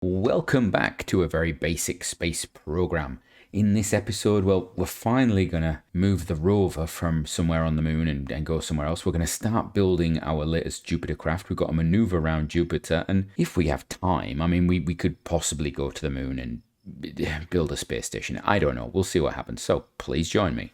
Welcome back to a very basic space program. In this episode, well, we're finally going to move the rover from somewhere on the moon and go somewhere else. We're going to start building our latest Jupiter craft. We've got to maneuver around Jupiter, and if we have time, I mean, we could possibly go to the moon and build a space station. I don't know. We'll see what happens. So please join me.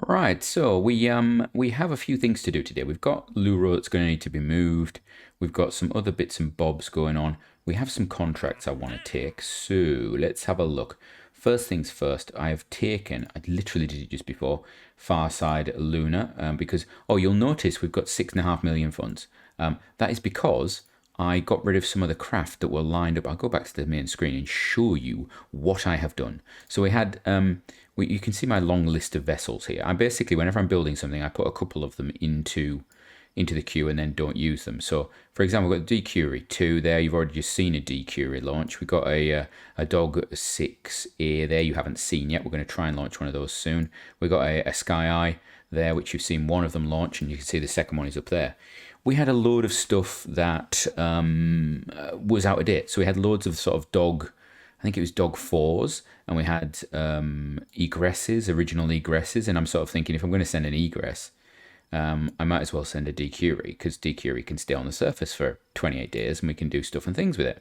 Right, so we have a few things to do today. We've got Luro that's going to need to be moved. We've got some other bits and bobs going on. We have some contracts I want to take, so let's have a look. First things first, I have taken, I literally did it just before, Farside Luna, because, you'll notice we've got 6.5 million funds. That is because I got rid of some of the craft that were lined up. I'll go back to the main screen and show you what I have done. So we had, you can see my long list of vessels here. I basically, whenever I'm building something, I put a couple of them into the queue and then don't use them. So, for example, we've got D-Curie 2 there. You've already just seen a D-Curie launch. We've got a Dog 6A there you haven't seen yet. We're going to try and launch one of those soon. We've got a Sky Eye there, which you've seen one of them launch, and you can see the second one is up there. We had a load of stuff that was out of date. So we had loads of sort of Dog, I think it was Dog 4s, and we had egresses, original egresses, and I'm sort of thinking if I'm going to send an egress, I might as well send a D-Curie, because D-Curie can stay on the surface for 28 days and we can do stuff and things with it.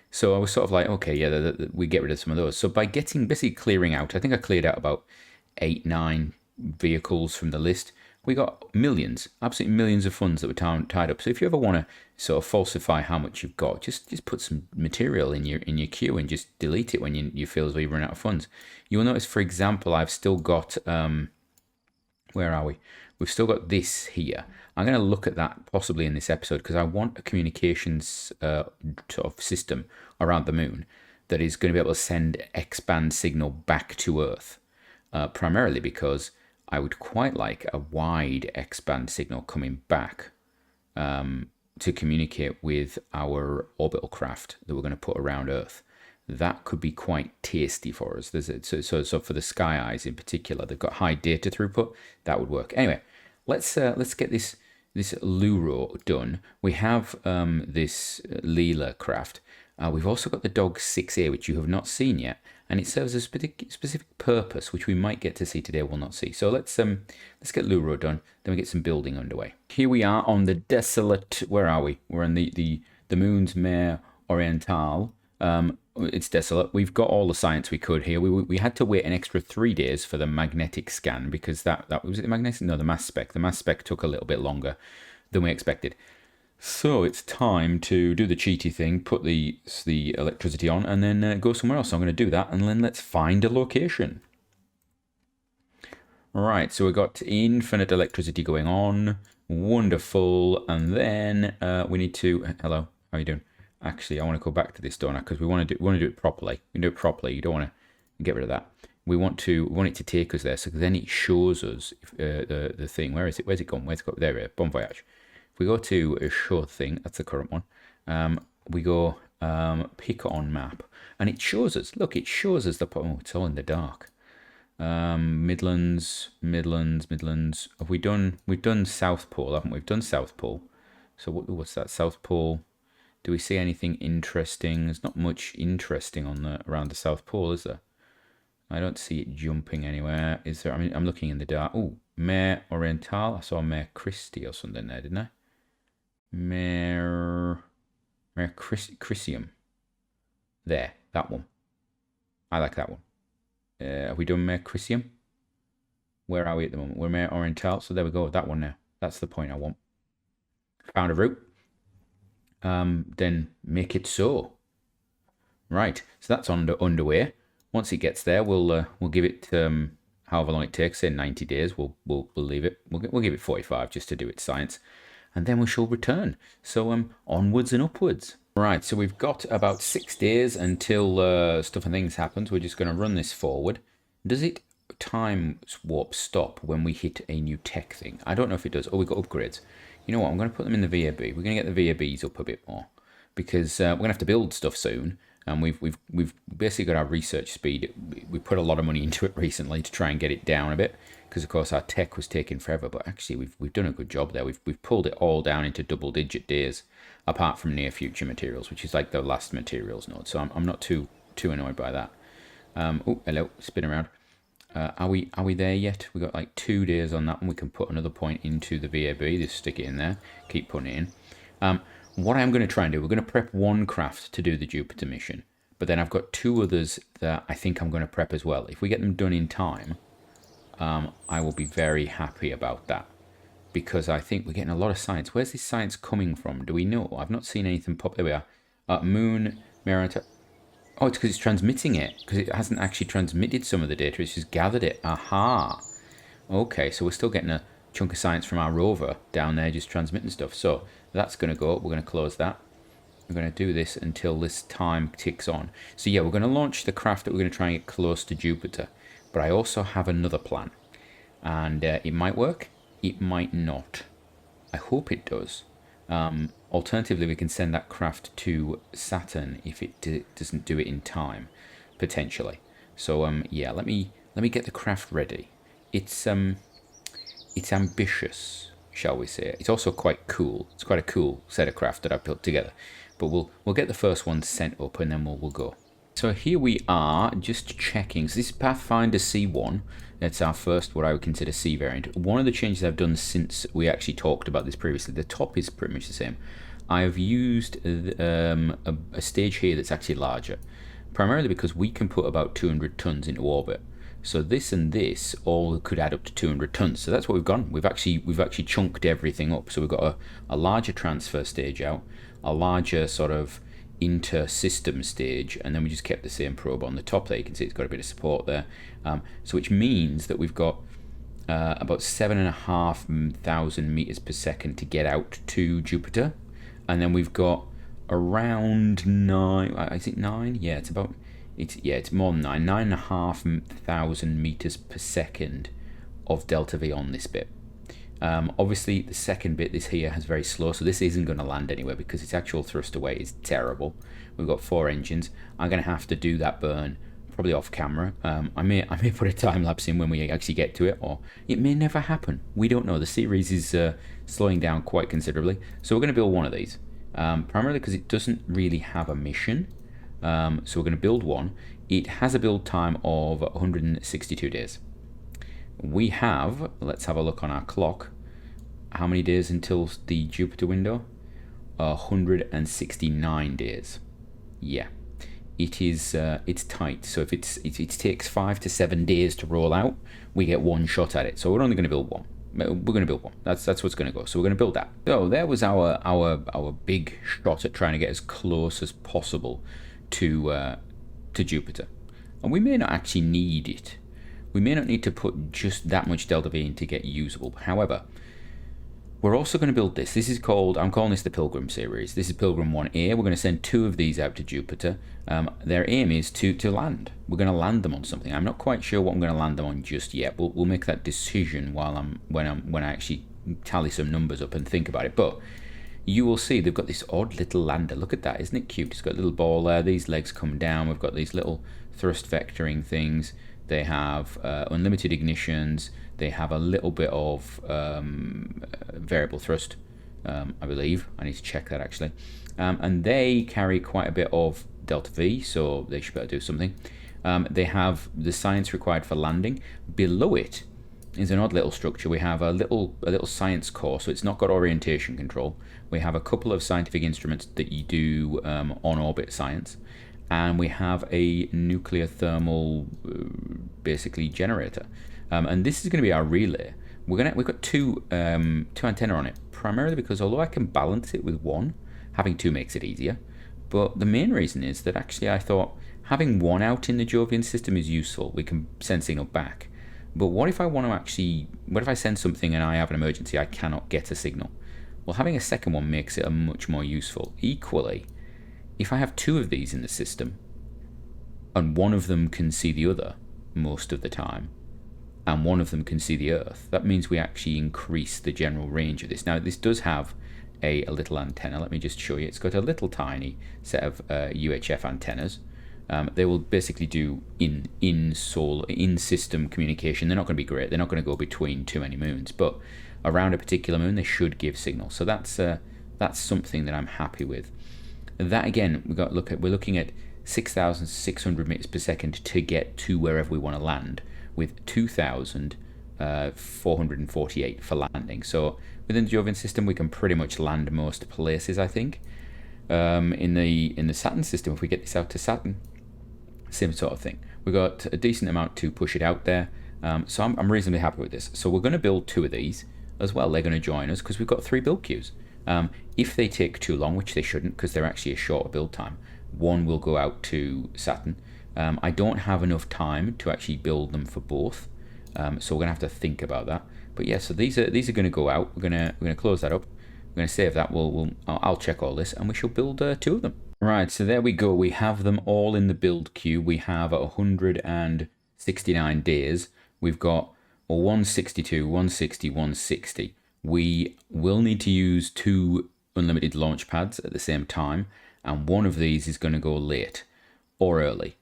So I was sort of like, okay, yeah, we get rid of some of those. So by basically clearing out, I think I cleared out about 8-9 vehicles from the list. We got millions, absolutely millions of funds that were tied up. So if you ever want to sort of falsify how much you've got, just put some material in your queue and just delete it when you feel as though you run out of funds. You'll notice, for example, I've still got, where are we? We've still got this here. I'm going to look at that possibly in this episode because I want a communications sort of system around the moon that is going to be able to send X-band signal back to Earth, primarily because I would quite like a wide X-band signal coming back to communicate with our orbital craft that we're going to put around Earth. That could be quite tasty for us. So for the Sky Eyes in particular, they've got high data throughput. That would work. Anyway, let's get this Luro done. We have this Leela craft. We've also got the Dog 6A, which you have not seen yet, and it serves a specific purpose, which we might get to see today, we'll not see. So let's get Luro done, then we get some building underway. Here we are on the desolate, where are we? We're on the moon's Mer Orientale. It's desolate. We've got all the science we could here. We had to wait an extra 3 days for the magnetic scan because that was it the magnetic? No, the mass spec. The mass spec took a little bit longer than we expected. So it's time to do the cheaty thing, put the electricity on, and then go somewhere else. So I'm going to do that, and then let's find a location. Right, so we've got infinite electricity going on. Wonderful. And then we need to... Hello, how are you doing? Actually, I want to go back to this, don't I? Because we want to do it properly. We can do it properly. You don't want to get rid of that. We want it to take us there, so then it shows us the thing. Where is it? Where's it gone? There we are. Bon voyage. If we go to a show thing, that's the current one. We go pick on map, and it shows us. Look, it shows us the. Oh, it's all in the dark. Midlands. Have we done? We've done South Pole, haven't we? We've done South Pole. So what's that? South Pole. Do we see anything interesting? There's not much interesting around the South Pole, is there? I don't see it jumping anywhere. Is there? I mean, I'm looking in the dark. Oh, Mer Orientale. I saw Mer Christi or something there, didn't I? Mer Christium. There, that one. I like that one. Have we done Mer Christium? Where are we at the moment? We're Mer Orientale. So there we go. That one now. That's the point I want. Found a route. Then make it so. Right, so that's underway. Once it gets there, we'll give it however long it takes. Say 90 days. We'll leave it. We'll give it 45 just to do its science, and then we shall return. So onwards and upwards. Right, so we've got about 6 days until stuff and things happens. We're just going to run this forward. Does it time warp stop when we hit a new tech thing? I don't know if it does. Oh, we've got upgrades. You know what? I'm going to put them in the VAB. We're going to get the VABs up a bit more because we're going to have to build stuff soon. And we've basically got our research speed. We put a lot of money into it recently to try and get it down a bit. because of course our tech was taking forever. But actually, we've done a good job there. We've pulled it all down into double-digit days, apart from near future materials, which is like the last materials node. So I'm not too annoyed by that. Oh, hello, spin around. Are we there yet? We got like 2 days on that one. We can put another point into the VAB. Just stick it in there. Keep putting it in. What I'm going to try and do, we're going to prep one craft to do the Jupiter mission, but then I've got 2 others that I think I'm going to prep as well. If we get them done in time, I will be very happy about that, because I think we're getting a lot of science. Where's this science coming from? Do we know? I've not seen anything pop. There we are. Moon, mirror. Oh, it's because it's transmitting it, because it hasn't actually transmitted some of the data. It's just gathered it. Aha. Okay, so we're still getting a chunk of science from our rover down there just transmitting stuff. So that's going to go up. We're going to close that. We're going to do this until this time ticks on. So yeah, we're going to launch the craft that we're going to try and get close to Jupiter. But I also have another plan. And it might work. It might not. I hope it does. Alternatively, we can send that craft to Saturn if it doesn't do it in time, potentially. So yeah, let me get the craft ready. It's ambitious, shall we say? It's also quite cool. It's quite a cool set of craft that I've put together. But we'll get the first one sent up, and then we'll go. So here we are, just checking. So this is Pathfinder C1. That's our first, what I would consider C variant. One of the changes I've done since we actually talked about this previously, the top is pretty much the same. I have used a stage here that's actually larger, primarily because we can put about 200 tons into orbit. So this and this all could add up to 200 tons. So that's what we've gone. We've actually chunked everything up. So we've got a larger transfer stage out, a larger sort of inter-system stage, and then we just kept the same probe on the top there. You can see it's got a bit of support there. So which means that we've got about 7,500 meters per second to get out to Jupiter, and then we've got around 9. Is it 9? Yeah, it's more than 9. 9,500 meters per second of delta V on this bit. Obviously, the second bit, this here, has very slow, so this isn't going to land anywhere because its actual thrust away is terrible. We've got 4 engines. I'm going to have to do that burn probably off camera. I may put a time lapse in when we actually get to it, or it may never happen. We don't know. The series is slowing down quite considerably, so we're going to build one of these, primarily because it doesn't really have a mission. So we're going to build one. It has a build time of 162 days. We have, let's have a look on our clock, how many days until the Jupiter window? 169 days. Yeah, it is. It's tight. So if it takes 5 to 7 days to roll out, we get one shot at it. So we're only going to build one. We're going to build one. That's what's going to go. So we're going to build that. So there was our big shot at trying to get as close as possible to Jupiter, and we may not actually need it. We may not need to put just that much delta V in to get usable. However, we're also going to build this. This is called, I'm calling this the Pilgrim series. This is Pilgrim 1A. We're going to send 2 of these out to Jupiter. Their aim is to land. We're going to land them on something. I'm not quite sure what I'm going to land them on just yet. We'll make that decision when I actually tally some numbers up and think about it. But you will see they've got this odd little lander. Look at that, isn't it cute? It's got a little ball there. These legs come down. We've got these little thrust vectoring things. They have unlimited ignitions. They have a little bit of variable thrust, I believe. I need to check that actually. And they carry quite a bit of delta V, so they should be able to do something. They have the science required for landing. Below it is an odd little structure. We have a little science core, so it's not got orientation control. We have a couple of scientific instruments that you do on-orbit science. And we have a nuclear thermal, basically, generator. And this is going to be our relay. We've got two antennae on it, primarily because although I can balance it with one, having 2 makes it easier. But the main reason is that actually I thought having 1 out in the Jovian system is useful. We can send signal back. But what if I send something and I have an emergency, I cannot get a signal? Well, having a second one makes it much more useful. Equally, if I have 2 of these in the system, and one of them can see the other most of the time, and one of them can see the Earth, that means we actually increase the general range of this. Now, this does have a little antenna. Let me just show you. It's got a little tiny set of UHF antennas, They will basically do in-system communication. They're not going to be great. They're not going to go between too many moons, but around a particular moon, they should give signal. So that's something that I'm happy with. That again, we're looking at 6,600 meters per second to get to wherever we want to land, with 2,448 for landing. So within the Jovian system, we can pretty much land most places, I think. In the Saturn system, if we get this out to Saturn, same sort of thing. We've got a decent amount to push it out there. So I'm reasonably happy with this. So we're going to build 2 of these as well. They're going to join us because we've got 3 build queues. If they take too long, which they shouldn't because they're actually a shorter build time, 1 will go out to Saturn. I don't have enough time to actually build them for both, so we're gonna have to think about that. But yeah, so these are going to go out. We're gonna close that up. We're gonna save that. I'll check all this, and we shall build 2 of them. Right, so there we go. We have them all in the build queue. We have 169 days. We've got 162, 160, 160. We will need to use 2 unlimited launch pads at the same time, and one of these is going to go late or early.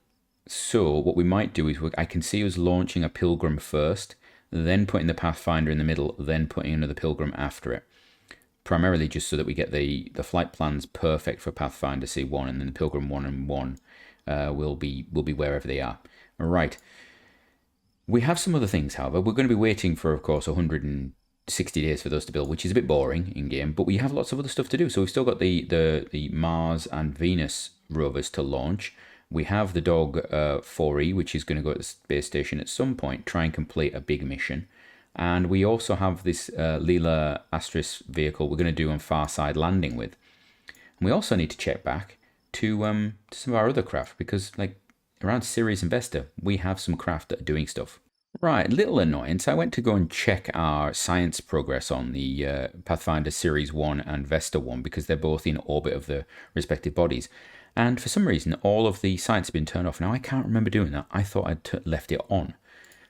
So what we might do is I can see us launching a Pilgrim first, then putting the Pathfinder in the middle, then putting another Pilgrim after it. Primarily just so that we get the flight plans perfect for Pathfinder C1, and then the Pilgrim 1 and 1 will be wherever they are. All right. We have some other things, however. We're going to be waiting for, of course, 160 days for those to build, which is a bit boring in game, but we have lots of other stuff to do. So we've still got the Mars and Venus rovers to launch. We have the Dog 4E, which is going to go to the space station at some point, try and complete a big mission. And we also have this Leela Astris vehicle we're going to do on Far Side Landing with. And we also need to check back to some of our other craft, because like around Sirius and Vesta, we have some craft that are doing stuff. Right, little annoyance. I went to go and check our science progress on the Pathfinder Series 1 and Vesta 1, because they're both in orbit of the respective bodies. And for some reason, all of the science has been turned off. Now, I can't remember doing that. I thought I'd left it on.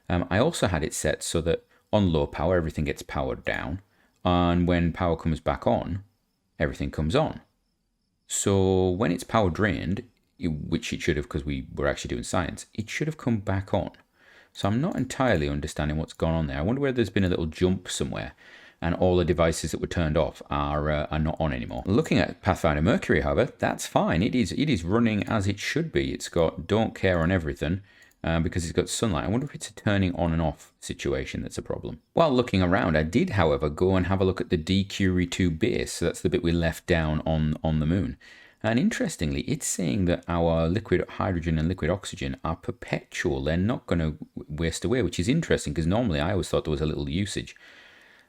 I also had it set so that on low power, everything gets powered down. And when power comes back on, everything comes on. So when it's power drained, which it should have because we were actually doing science, it should have come back on. So I'm not entirely understanding what's gone on there. I wonder whether there's been a little jump somewhere and all the devices that were turned off are not on anymore. Looking at Pathfinder Mercury, however, that's fine. It is running as it should be. It's got don't care on everything because it's got sunlight. I wonder if it's a turning on and off situation that's a problem. While looking around, I did, however, go and have a look at the DQ 2 base. So that's the bit we left down on the moon. And interestingly, it's saying that our liquid hydrogen and liquid oxygen are perpetual. They're not going to waste away, which is interesting because normally I always thought there was a little usage.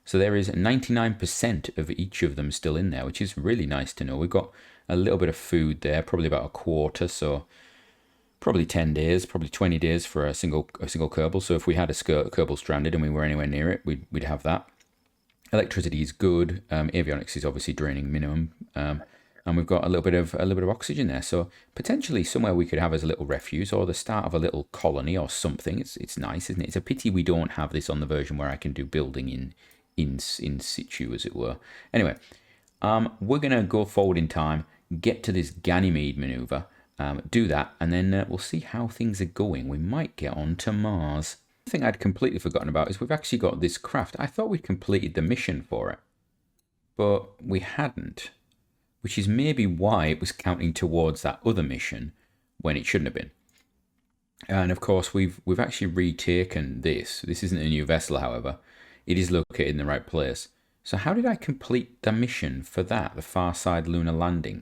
So there is 99% of each of them still in there, which is really nice to know. We've got a little bit of food there, probably about a quarter, so probably 10 days, probably 20 days for a single Kerbal. So if we had a Kerbal stranded and we were anywhere near it, we'd have that. Electricity is good. Avionics is obviously draining minimum. And we've got a little bit of oxygen there. So potentially somewhere we could have as a little refuge or the start of a little colony or something. It's nice, isn't it? It's a pity we don't have this on the version where I can do building in situ, as it were. Anyway, we're going to go forward in time, get to this Ganymede maneuver, do that, and then we'll see how things are going. We might get on to Mars. The thing I'd completely forgotten about is we've actually got this craft. I thought we'd completed the mission for it, but we hadn't, which is maybe why it was counting towards that other mission when it shouldn't have been. And of course, we've actually retaken this. This isn't a new vessel, however. It is located in the right place. So how did I complete the mission for that, the Far Side Lunar Landing?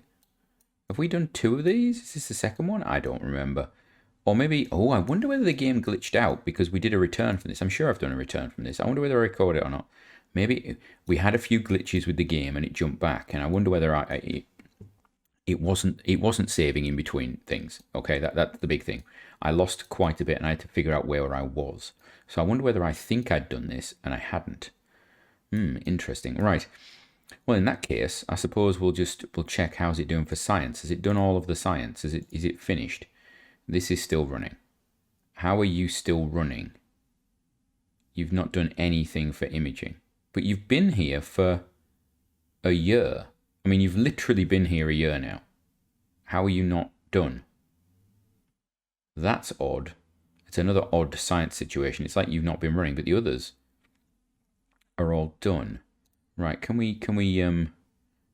Have we done 2 of these? Is this the second one? I don't remember. Or maybe, I wonder whether the game glitched out because we did a return from this. I'm sure I've done a return from this. I wonder whether I recorded it or not. Maybe we had a few glitches with the game and it jumped back, and I wonder whether it wasn't saving in between things. Okay, that's the big thing. I lost quite a bit and I had to figure out where I was. So I wonder whether I think I'd done this and I hadn't. Interesting. Right. Well, in that case, I suppose we'll check how's it doing for science. Has it done all of the science? Is it finished? This is still running. How are you still running? You've not done anything for imaging. But you've been here for a year. I mean, you've literally been here a year now. How are you not done? That's odd. It's another odd science situation. It's like you've not been running, but the others are all done. Right, can we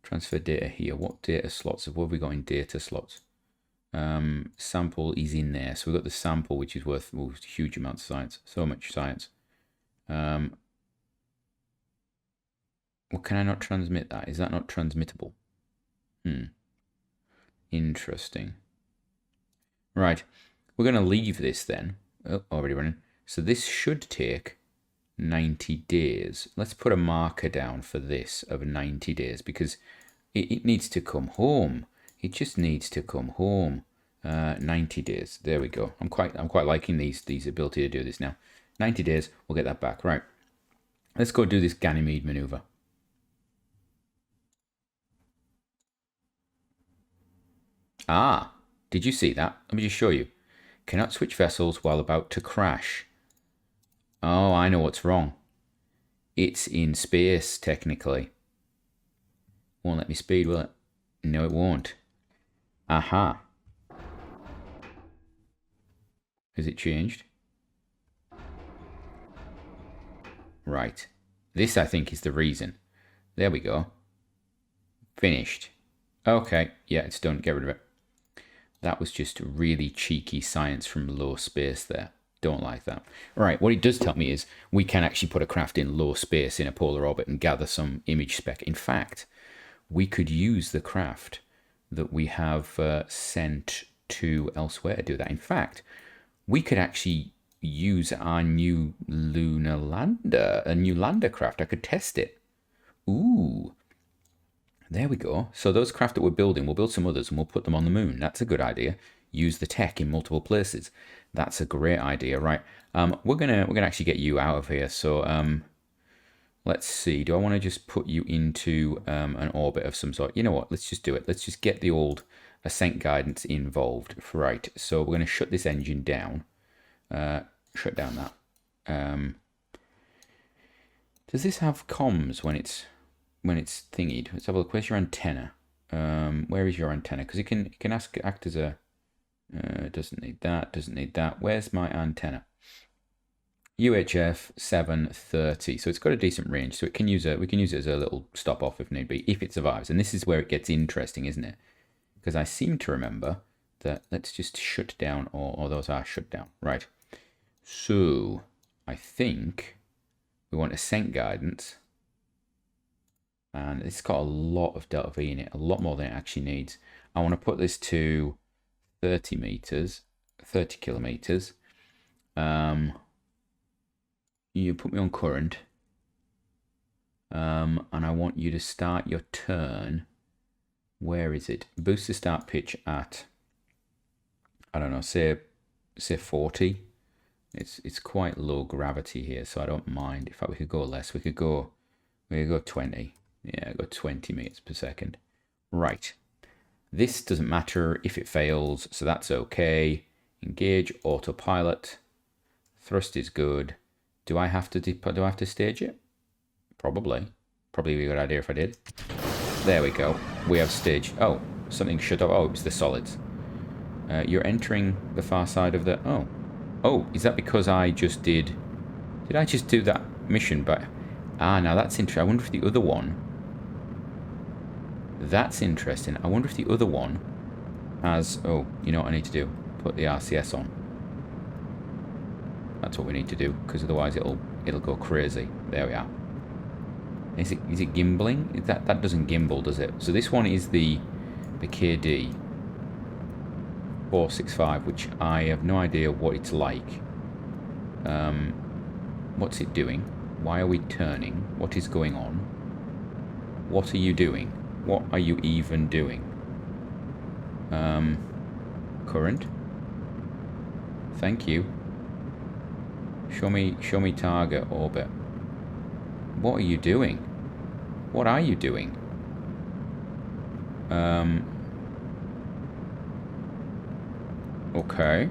transfer data here? What data slots? What have we got in data slots? Sample is in there. So we've got the sample, which is worth huge amounts of science. So much science. Well, can I not transmit that? Is that not transmittable? Interesting. Right. We're going to leave this then. Oh, already running. So this should take 90 days. Let's put a marker down for this of 90 days because it needs to come home. It just needs to come home. 90 days. There we go. I'm quite liking these ability to do this now. 90 days. We'll get that back. Right. Let's go do this Ganymede maneuver. Ah, did you see that? Let me just show you. Cannot switch vessels while about to crash. Oh, I know what's wrong. It's in space, technically. Won't let me speed, will it? No, it won't. Aha. Has it changed? Right. This, I think, is the reason. There we go. Finished. Okay. Yeah, it's done. Get rid of it. That was just really cheeky science from low space there. Don't like that. All right, what it does tell me is we can actually put a craft in low space in a polar orbit and gather some image spec. In fact, we could use the craft that we have sent to elsewhere to do that. In fact, we could actually use our new lunar lander, a new lander craft. I could test it. Ooh. There we go. So those craft that we're building, we'll build some others and we'll put them on the moon. That's a good idea. Use the tech in multiple places. That's a great idea, right? We're gonna actually get you out of here. So let's see. Do I want to just put you into an orbit of some sort? You know what? Let's just do it. Let's just get the old ascent guidance involved. Right. So we're gonna shut this engine down. Shut down that. Does this have comms when it's thingied? Let's have a look. Where's your antenna? Where is your antenna? Because it can act as a doesn't need that, doesn't need that. Where's my antenna? UHF 730. So it's got a decent range, so we can use it as a little stop off if need be, if it survives. And this is where it gets interesting, isn't it? Because I seem to remember that, let's just shut down all those are shut down. Right. So I think we want ascent guidance. And it's got a lot of delta V in it, a lot more than it actually needs. I want to put this to 30 meters, 30 kilometers. You put me on current. And I want you to start your turn. Where is it? Boost the start pitch at, I don't know, say 40. It's quite low gravity here, so I don't mind. In fact, we could go less. We could go 20. Yeah, go 20 meters per second. Right. This doesn't matter if it fails, so that's okay. Engage autopilot. Thrust is good. Do I have to stage it? Probably. Probably a good idea if I did. There we go. We have stage. Oh, something shut off. Oh, it was the solids. You're entering the far side of the. Oh, is that because I just did? Did I just do that mission? But now that's interesting. I wonder if the other one. That's interesting. I wonder if the other one has... Oh, you know what I need to do? Put the RCS on. That's what we need to do, because otherwise it'll go crazy. There we are. Is it gimbling? That doesn't gimbal, does it? So this one is the KD 465, which I have no idea what it's like. What's it doing? Why are we turning? What is going on? What are you doing? What are you even doing? Current. Thank you. Show me target orbit. What are you doing? What are you doing? Okay.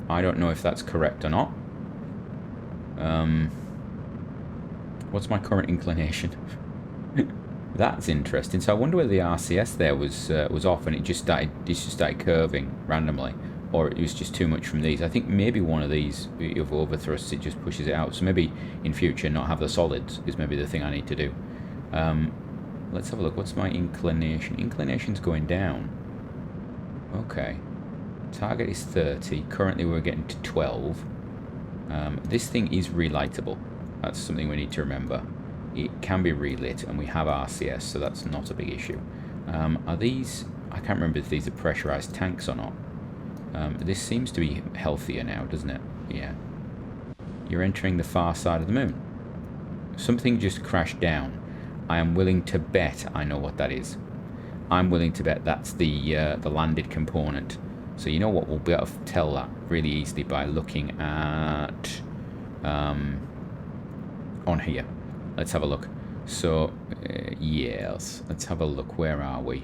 I don't know if that's correct or not. What's my current inclination? That's interesting. So I wonder whether the RCS there was off and it just started curving randomly. or it was just too much from these. I think maybe one of these of overthrusts, it just pushes it out. So maybe in future not have the solids is maybe the thing I need to do. Let's have a look. What's my inclination? Inclination's going down. Okay. Target is 30. Currently we're getting to 12. This thing is relightable. That's something we need to remember. It can be relit, and we have RCS, so that's not a big issue. Are these... I can't remember if these are pressurized tanks or not. This seems to be healthier now, doesn't it? Yeah. You're entering the far side of the moon. Something just crashed down. I am willing to bet I know what that is. I'm willing to bet that's the landed component. So you know what? We'll be able to tell that really easily by looking at... on here. Let's have a look. So, yes. Let's have a look. Where are we?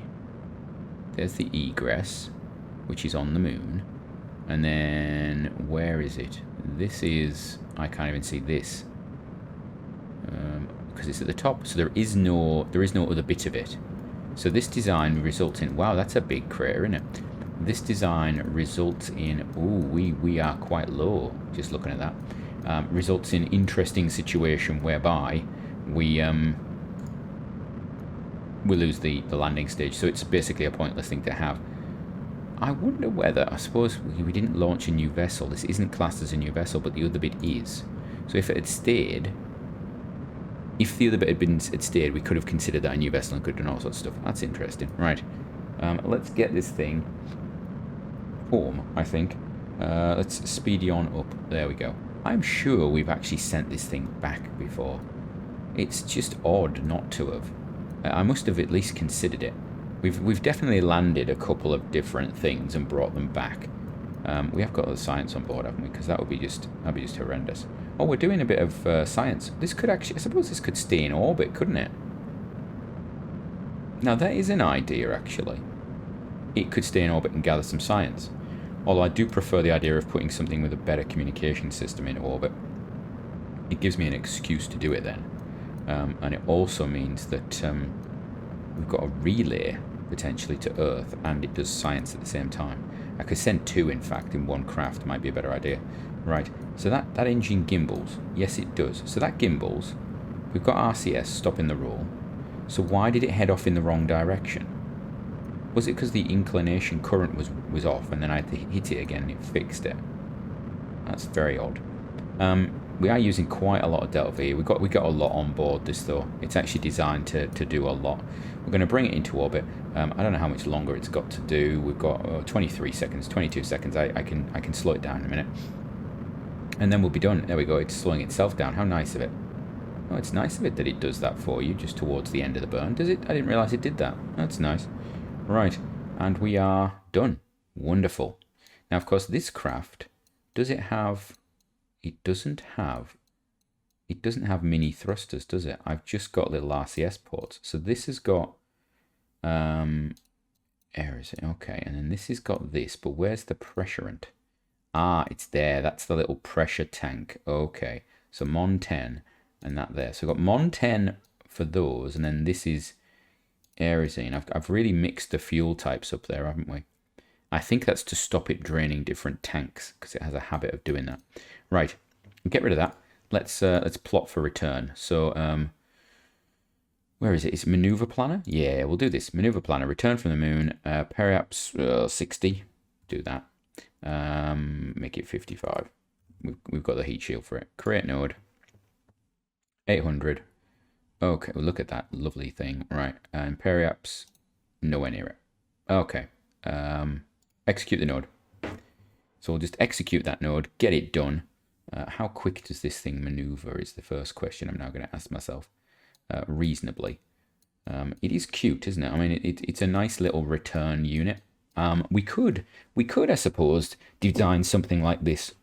There's the egress, which is on the moon. And then, where is it? This is... I can't even see this. Because it's at the top. So there is no other bit of it. So this design results in... Wow, that's a big crater, isn't it? This design results in... Ooh, we are quite low, just looking at that. Results in interesting situation whereby we lose the landing stage. So it's basically a pointless thing to have. I wonder whether... I suppose we didn't launch a new vessel. This isn't classed as a new vessel, but the other bit is. So if it had stayed... If the other bit had stayed, we could have considered that a new vessel and could have done all sorts of stuff. That's interesting. Right. Let's get this thing home, I think. Let's speedy on up. There we go. I'm sure we've actually sent this thing back before. It's just odd not to have. I must have at least considered it. We've definitely landed a couple of different things and brought them back. We have got the science on board, haven't we? Because that'd be just horrendous. Oh, we're doing a bit of science. This could actually... I suppose this could stay in orbit, couldn't it? Now, that is an idea, actually. It could stay in orbit and gather some science. Although I do prefer the idea of putting something with a better communication system in orbit. It gives me an excuse to do it then. And it also means that we've got a relay, potentially, to Earth, and it does science at the same time. I could send two, in fact, in one craft. Might be a better idea. Right, so that engine gimbals. Yes, it does. So that gimbals. We've got RCS stopping the roll. So why did it head off in the wrong direction? Was it because the inclination current was off, and then I had to hit it again and it fixed it? That's very odd. We are using quite a lot of Delta V. We got a lot on board this, though. It's actually designed to do a lot. We're going to bring it into orbit. I don't know how much longer it's got to do. We've got 23 seconds, 22 seconds. I can slow it down in a minute. And then we'll be done. There we go. It's slowing itself down. How nice of it. Oh, it's nice of it that it does that for you just towards the end of the burn. Does it? I didn't realise it did that. That's nice. Right. And we are done. Wonderful. Now, of course, this craft, does it have... It doesn't have mini thrusters, does it? I've just got little RCS ports. So this has got... Air, is it? Okay. And then this has got this. But where's the pressurant? Ah, it's there. That's the little pressure tank. Okay. So Mon 10 and that there. So we've got Mon 10 for those. And then this is Aerosine. I've really mixed the fuel types up there, haven't we? I think that's to stop it draining different tanks because it has a habit of doing that. Right. Get rid of that. Let's plot for return. So, where is it? Is it Maneuver Planner? Yeah, we'll do this. Maneuver Planner. Return from the moon. Periaps 60. Do that. Make it 55. We've got the heat shield for it. Create node. 800. Okay, well, look at that lovely thing. Right, and periaps, nowhere near it. Okay, execute the node. So we'll just execute that node, get it done. How quick does this thing maneuver is the first question I'm now going to ask myself. Reasonably. It is cute, isn't it? I mean, it's a nice little return unit. We could, I suppose, design something like this,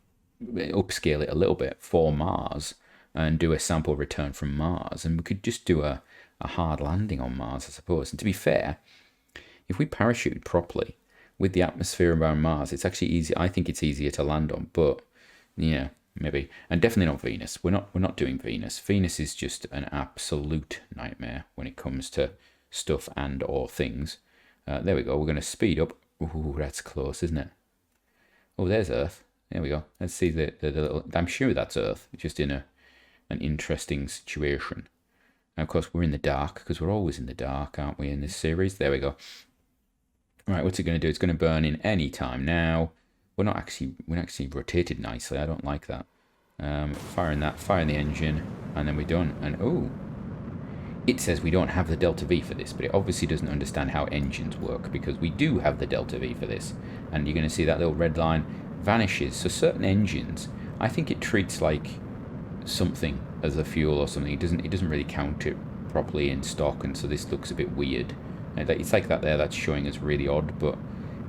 upscale it a little bit for Mars, and do a sample return from Mars, and we could just do a hard landing on Mars, I suppose. And to be fair, if we parachute properly with the atmosphere around Mars, it's actually easy. I think it's easier to land on, but yeah, maybe. And definitely not Venus. We're not doing Venus. Venus is just an absolute nightmare when it comes to stuff and or things. There we go. We're going to speed up. Ooh, that's close, isn't it? Oh, there's Earth. There we go. Let's see the little... I'm sure that's Earth, just in an interesting situation. And of course, we're in the dark, because we're always in the dark, aren't we, in this series? There we go. Right, what's it going to do? It's going to burn in any time now. We're actually rotated nicely. I don't like that. Firing the engine, and then we're done. And oh, it says we don't have the delta V for this, but it obviously doesn't understand how engines work, because we do have the delta V for this. And you're going to see that little red line vanishes. So certain engines, I think it treats like something as a fuel or something. It doesn't really count it properly in stock, and so this looks a bit weird. It's like that there. That's showing us really odd, but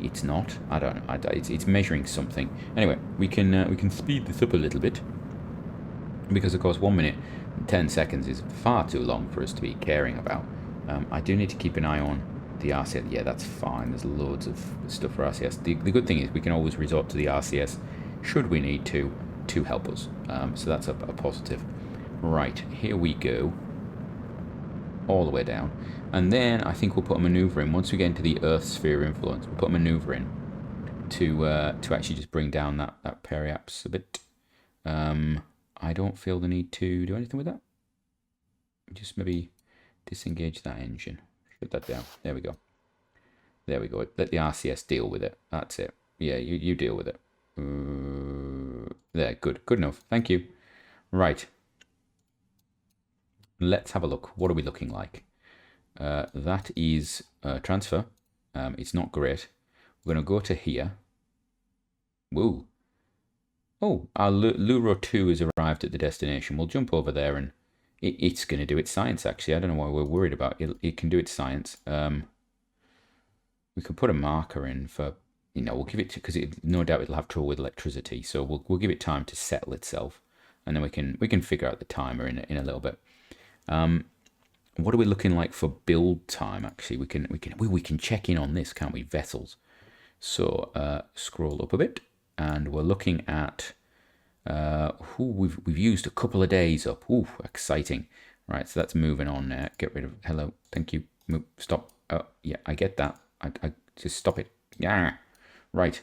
it's not. I don't know. It's measuring something. Anyway, we can speed this up a little bit, because of course 1 minute and 10 seconds is far too long for us to be caring about. I do need to keep an eye on the RCS. Yeah, that's fine. There's loads of stuff for RCS. The good thing is we can always resort to the RCS should we need to help us. So that's a positive. Right, here we go. All the way down. And then I think we'll put a maneuver in. Once we get into the Earth sphere influence, we'll put a maneuver in to actually just bring down that periaps a bit. I don't feel the need to do anything with that. Just maybe disengage that engine. Shut that down. There we go. There we go. Let the RCS deal with it. That's it. Yeah, you deal with it. There, good enough. Thank you. Right. Let's have a look. What are we looking like? That is transfer. It's not great. We're going to go to here. Woo. Oh, our Luro 2 has arrived at the destination. We'll jump over there, and it's going to do its science, actually. I don't know why we're worried about it. It can do its science. We could put a marker in for, we'll give it to, because no doubt it'll have trouble with electricity. So we'll give it time to settle itself, and then we can figure out the timer in a little bit. What are we looking like for build time? Actually, we can check in on this, can't we? Vessels. So scroll up a bit, and we're looking at we've used a couple of days up. Ooh, exciting! Right, so that's moving on now. Get rid of hello. Thank you. Stop. Oh, yeah, I get that. I just stop it. Yeah. Right.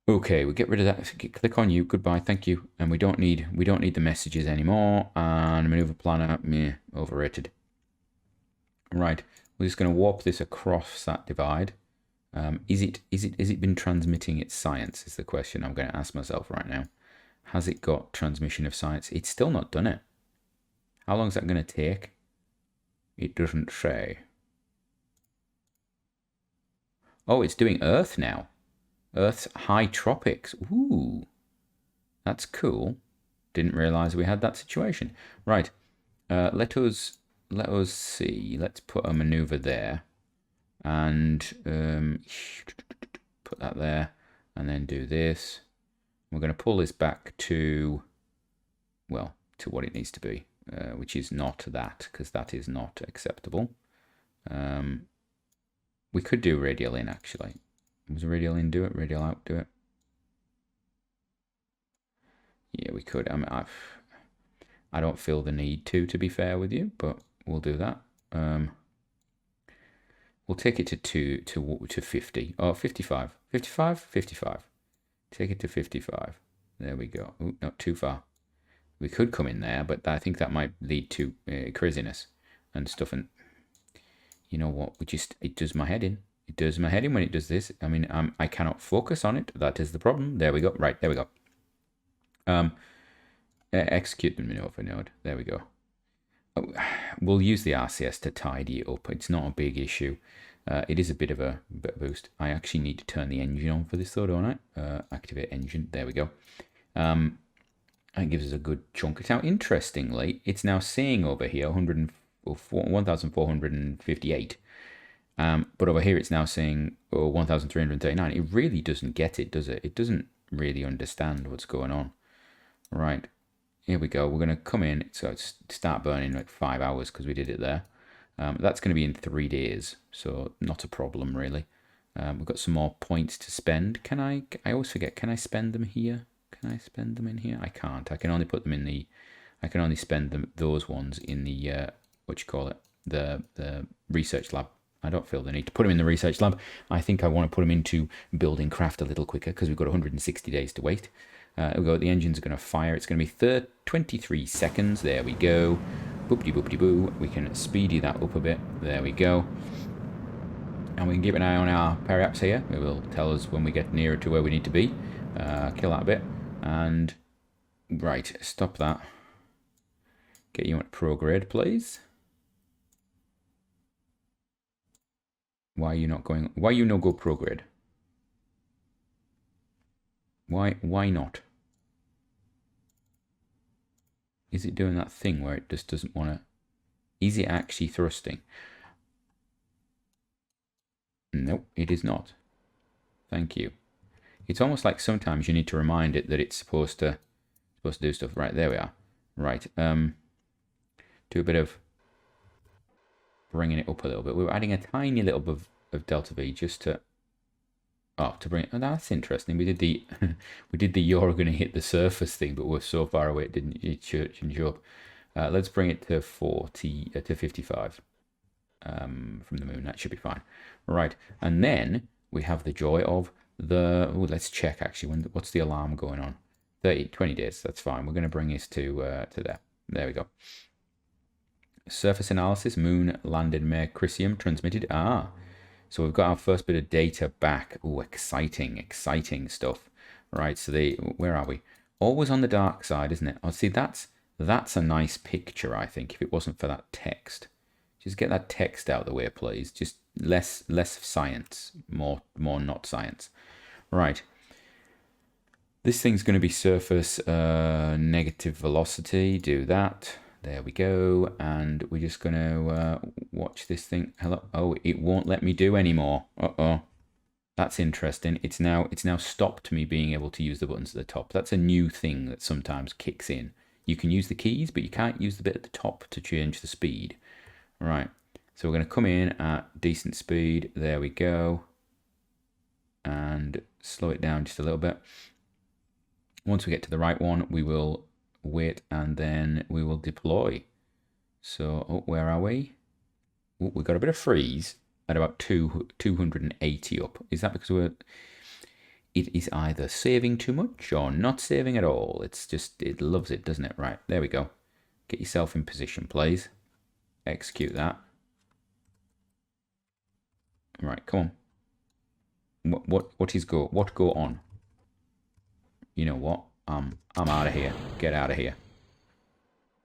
Okay, we get rid of that. Click on you. Goodbye. Thank you. And we don't need the messages anymore. And maneuver planner, meh, overrated. Right. We're just going to warp this across that divide. Is it been transmitting its science? Is the question I'm going to ask myself right now. Has it got transmission of science? It's still not done it. How long is that going to take? It doesn't say. Oh, it's doing Earth now. Earth's high tropics. Ooh, that's cool. Didn't realize we had that situation. Right. Let us see. Let's put a maneuver there, and put that there, and then do this. We're going to pull this back to, well, to what it needs to be, which is not that, because that is not acceptable. We could do radial in, actually. Does radial in do it? Radial out do it? Yeah, we could. I mean, I don't feel the need to be fair with you, but we'll do that. We'll take it to 50. Oh, 55. 55? 55. Take it to 55. There we go. Ooh, not too far. We could come in there, but I think that might lead to craziness and stuff. And you know what? It does my head in. It does my head in when it does this. I mean, I cannot focus on it. That is the problem. There we go. Right, there we go. Execute the maneuver node. There we go. We'll use the RCS to tidy it up. It's not a big issue. It is a bit of a boost. I actually need to turn the engine on for this though, don't I? Activate engine. There we go. That gives us a good chunk. Now, interestingly, it's now saying over here 1,458. But over here it's now saying 1,339. It really doesn't get it, does it? It doesn't really understand what's going on. Right, here we go. We're going to come in, so it's start burning like 5 hours because we did it there. That's going to be in 3 days, so not a problem really. We've got some more points to spend. I always forget, can I spend them here? Can I spend them in here? I can't. I can only put them in the, I can only spend those ones in the, the research lab. I don't feel the need to put him in the research lab. I think I want to put him into building craft a little quicker because we've got 160 days to wait. We'll go. The engines are going to fire. It's going to be 23 seconds. There we go. Boopity boopity boo. We can speedy that up a bit. There we go. And we can keep an eye on our periaps here. It will tell us when we get nearer to where we need to be. Kill that a bit. And right, stop that. Get you at prograde, please. Why are you not going? Why you no go prograde? Why not? Is it doing that thing where it just doesn't want to? Is it actually thrusting? Nope, it is not. Thank you. It's almost like sometimes you need to remind it that it's supposed to do stuff. Right, there we are. Right, do a bit of bringing it up a little bit. We were adding a tiny little bit of delta V just to to bring it. Oh, that's interesting. We did the you're going to hit the surface thing, but we're so far away it didn't show up. Let's bring it to 55 from the moon. That should be fine. Right, and then we have the joy of the. Oh, let's check actually. What's the alarm going on? 20 days. That's fine. We're going to bring this to there. There we go. Surface analysis. Moon landed Mercurium transmitted. So we've got our first bit of data back. Oh, exciting stuff. Right. So where are we? Always on the dark side, isn't it? Oh, see, that's a nice picture. I think if it wasn't for that text. Just get that text out of the way, please. Just less science, more not science. Right. This thing's going to be surface negative velocity. Do that. There we go. And we're just going to watch this thing. Hello. Oh, it won't let me do anymore. Uh-oh. That's interesting. It's now stopped me being able to use the buttons at the top. That's a new thing that sometimes kicks in. You can use the keys, but you can't use the bit at the top to change the speed. Right, so we're going to come in at decent speed. There we go. And slow it down just a little bit. Once we get to the right one, we will wait and then we will deploy. So, where are we? We've got a bit of freeze at about 280 up. Is that because it is either saving too much or not saving at all? It's just, it loves it, doesn't it? Right, there we go. Get yourself in position, please. Execute that. Right, come on. What go on? You know what? I'm out of here. Get out of here.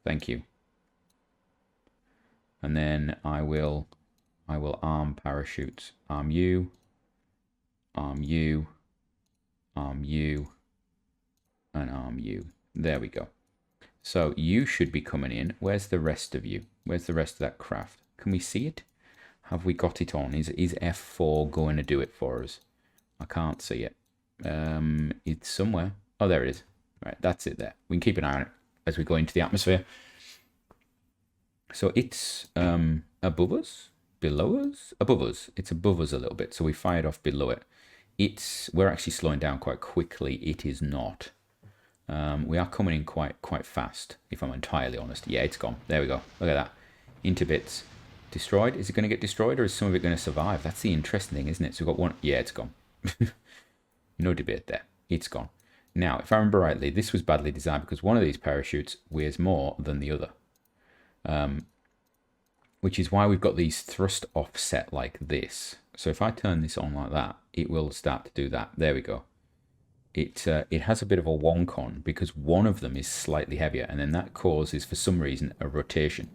Thank you. And then I will arm parachutes. Arm you, and arm you. There we go. So you should be coming in. Where's the rest of you? Where's the rest of that craft? Can we see it? Have we got it on? Is F4 going to do it for us? I can't see it. It's somewhere. Oh, there it is. Right, that's it there. We can keep an eye on it as we go into the atmosphere. So it's above us, below us, above us. It's above us a little bit. So we fired off below it. We're actually slowing down quite quickly. It is not. We are coming in quite fast, if I'm entirely honest. Yeah, it's gone. There we go. Look at that. Into bits. Destroyed. Is it going to get destroyed or is some of it going to survive? That's the interesting thing, isn't it? So we've got one. Yeah, it's gone. No debate there. It's gone. Now, if I remember rightly, this was badly designed because one of these parachutes weighs more than the other. Which is why we've got these thrust offset like this. So if I turn this on like that, it will start to do that. There we go. It has a bit of a wonk on because one of them is slightly heavier and then that causes, for some reason, a rotation.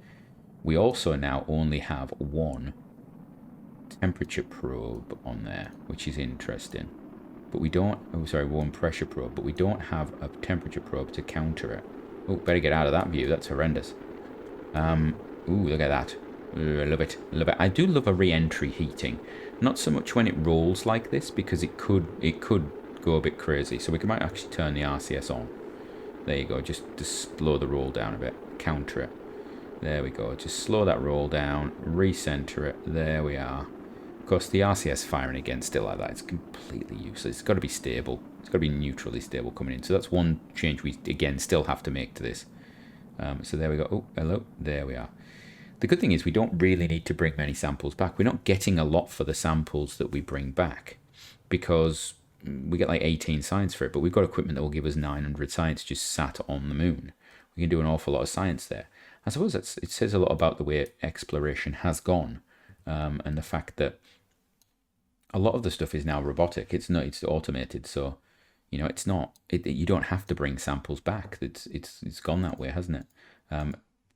We also now only have one temperature probe on there, which is interesting. But we don't, one pressure probe, but we don't have a temperature probe to counter it. Oh, better get out of that view. That's horrendous. Ooh, look at that. Ooh, I love it. Love it. I do love a re-entry heating. Not so much when it rolls like this because it could go a bit crazy. So we might actually turn the RCS on. There you go. Just slow the roll down a bit. Counter it. There we go. Just slow that roll down. Recenter it. There we are. Of course, the RCS firing again still like that. It's completely useless. It's got to be stable. It's got to be neutrally stable coming in. So that's one change we, again, still have to make to this. So there we go. Oh, hello. There we are. The good thing is we don't really need to bring many samples back. We're not getting a lot for the samples that we bring back because we get like 18 science for it, but we've got equipment that will give us 900 science just sat on the moon. We can do an awful lot of science there. I suppose it says a lot about the way exploration has gone, and the fact that a lot of the stuff is now robotic. It's automated, so it's not. You don't have to bring samples back. It's gone that way, hasn't it?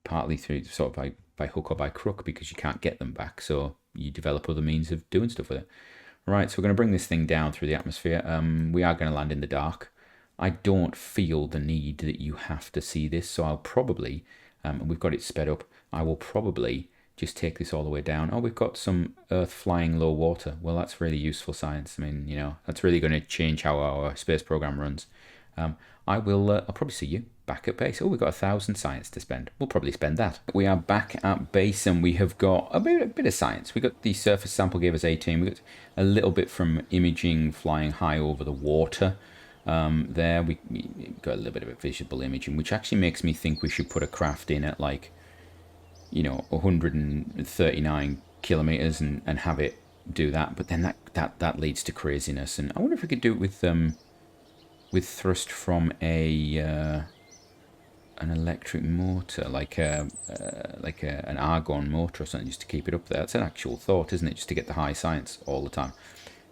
Partly through sort of by hook or by crook because you can't get them back, so you develop other means of doing stuff with it. Right, so we're going to bring this thing down through the atmosphere. We are going to land in the dark. I don't feel the need that you have to see this, so I'll probably, we've got it sped up, I will probably just take this all the way down. Oh, we've got some Earth flying low water. Well, that's really useful science. I mean, that's really going to change how our space program runs. I'll probably see you back at base. Oh, we've got 1,000 science to spend. We'll probably spend that. We are back at base and we have got a bit of science. We got the surface sample gave us 18. We got a little bit from imaging flying high over the water. There we got a little bit of a visible imaging, which actually makes me think we should put a craft in at like 139 kilometers and have it do that. But then that leads to craziness. And I wonder if we could do it with thrust from an electric motor, like an argon motor or something, just to keep it up there. That's an actual thought, isn't it? Just to get the high science all the time.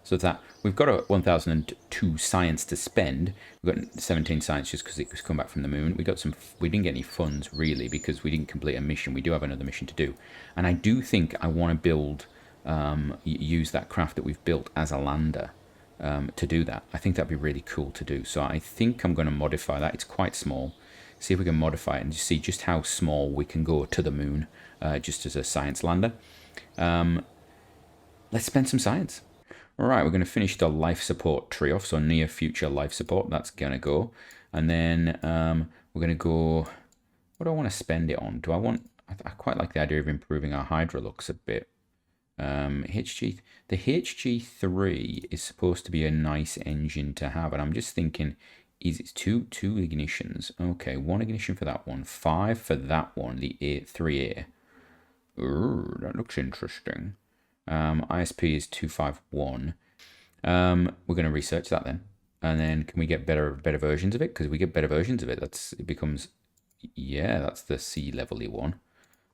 So that we've got a 1,002 science to spend. We've got 17 science just because it was come back from the moon. We didn't get any funds really because we didn't complete a mission. We do have another mission to do, and I do think I want to build, use that craft that we've built as a lander to do that. I think that'd be really cool to do. So I think I'm going to modify that. It's quite small. See if we can modify it and just see just how small we can go to the moon, just as a science lander. Let's spend some science. All right, we're going to finish the life support tree off, so near future life support, that's going to go. And then we're going to go, what do I want to spend it on? I quite like the idea of improving our Hydrolux a bit. The HG3 is supposed to be a nice engine to have, and I'm just thinking, is it two ignitions? Okay, 1 ignition for that one, 5 for that one, the 3A. Ooh, that looks interesting. ISP is 251. We're going to research that then, and then can we get better versions of it? Because if we get better versions of it, that's the sea level-y one.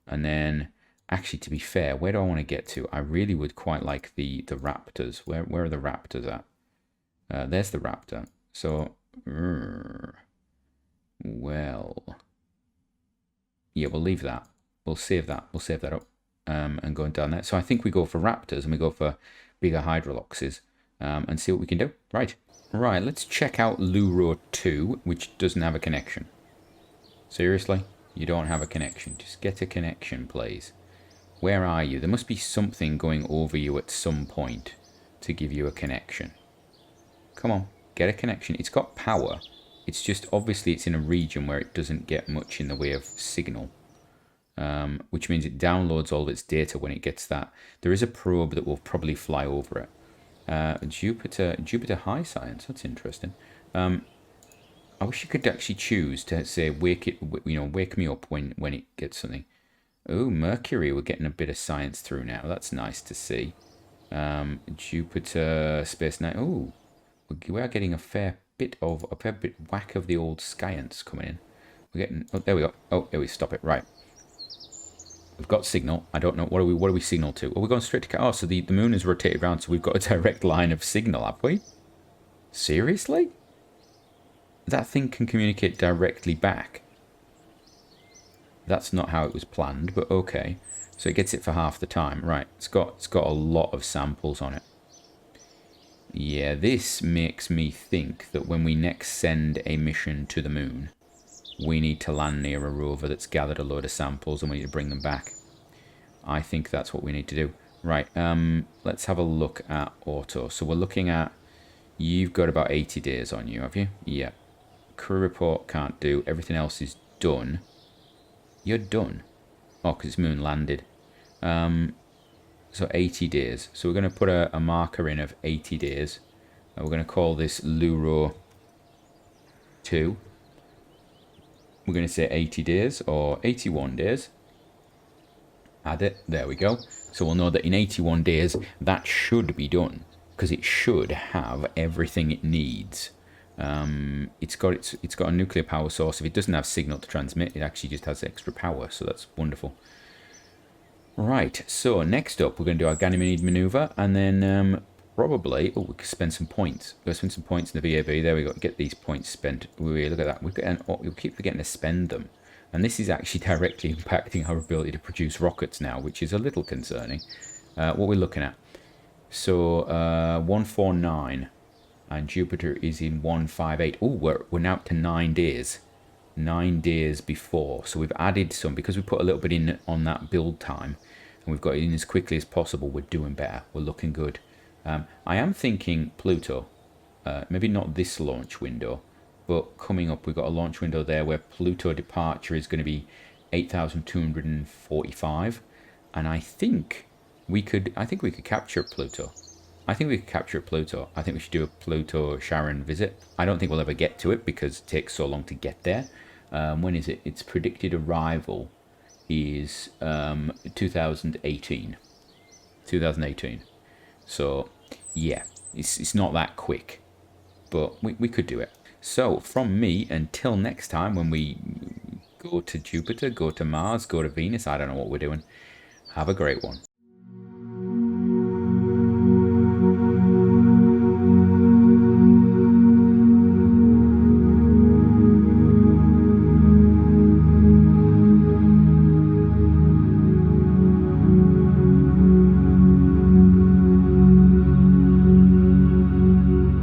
And then, actually, to be fair, where do I want to get to? I really would quite like the Raptors. Where are the Raptors at? There's the Raptor. So, well, yeah, we'll leave that. We'll save that. We'll save that up. And going down there. So I think we go for Raptors and we go for bigger Hydroluxes and see what we can do. Right, let's check out Luro 2, which doesn't have a connection. Seriously? You don't have a connection. Just get a connection, please. Where are you? There must be something going over you at some point to give you a connection. Come on, get a connection. It's got power. It's just, obviously, it's in a region where it doesn't get much in the way of signal. Which means it downloads all of its data when it gets that. There is a probe that will probably fly over it. Jupiter high science. That's interesting. I wish you could actually choose to say wake me up when it gets something. Oh, Mercury, we're getting a bit of science through now. That's nice to see. Jupiter Space Night. Oh, we are getting a fair bit whack of the old Science coming in. We're getting. Oh, there we go. Oh, there we stop it. Right. We've got signal. I don't know. What do we signal to? Are we going straight to... Oh, so the moon is rotated around, so we've got a direct line of signal, have we? Seriously? That thing can communicate directly back. That's not how it was planned, but okay. So it gets it for half the time. Right. It's got a lot of samples on it. Yeah, this makes me think that when we next send a mission to the moon, we need to land near a rover that's gathered a load of samples and we need to bring them back. I think that's what we need to do. Right, let's have a look at auto. So we're looking at, you've got about 80 days on you, have you? Yeah. Crew report can't do. Everything else is done. You're done. Oh, because it's moon landed. So 80 days. So we're going to put a marker in of 80 days. We're going to call this Luro 2. We're going to say 80 days or 81 days. Add it. There we go. So we'll know that in 81 days that should be done, because it should have everything it needs. It's got a nuclear power source. If it doesn't have signal to transmit, it actually just has extra power. So that's wonderful. Right. So next up, we're going to do our Ganymede maneuver, and then probably we could spend some points. We'll spend some points in the VAB. There we go. Get these points spent. Look at that. We'll keep forgetting to spend them. And this is actually directly impacting our ability to produce rockets now, which is a little concerning. What we're looking at. So 149, and Jupiter is in 158. Oh, we're now up to 9 days. 9 days before. So we've added some, because we put a little bit in on that build time, and we've got it in as quickly as possible. We're doing better. We're looking good. I am thinking Pluto. Maybe not this launch window, but coming up, we've got a launch window there where Pluto departure is going to be 8,245, and I think we could capture Pluto. I think we should do a Pluto Charon visit. I don't think we'll ever get to it because it takes so long to get there. When is it? Its predicted arrival is 2018. 2018. So yeah, it's not that quick, but we could do it. So from me, until next time when we go to Jupiter, go to Mars, go to Venus, I don't know what we're doing. Have a great one.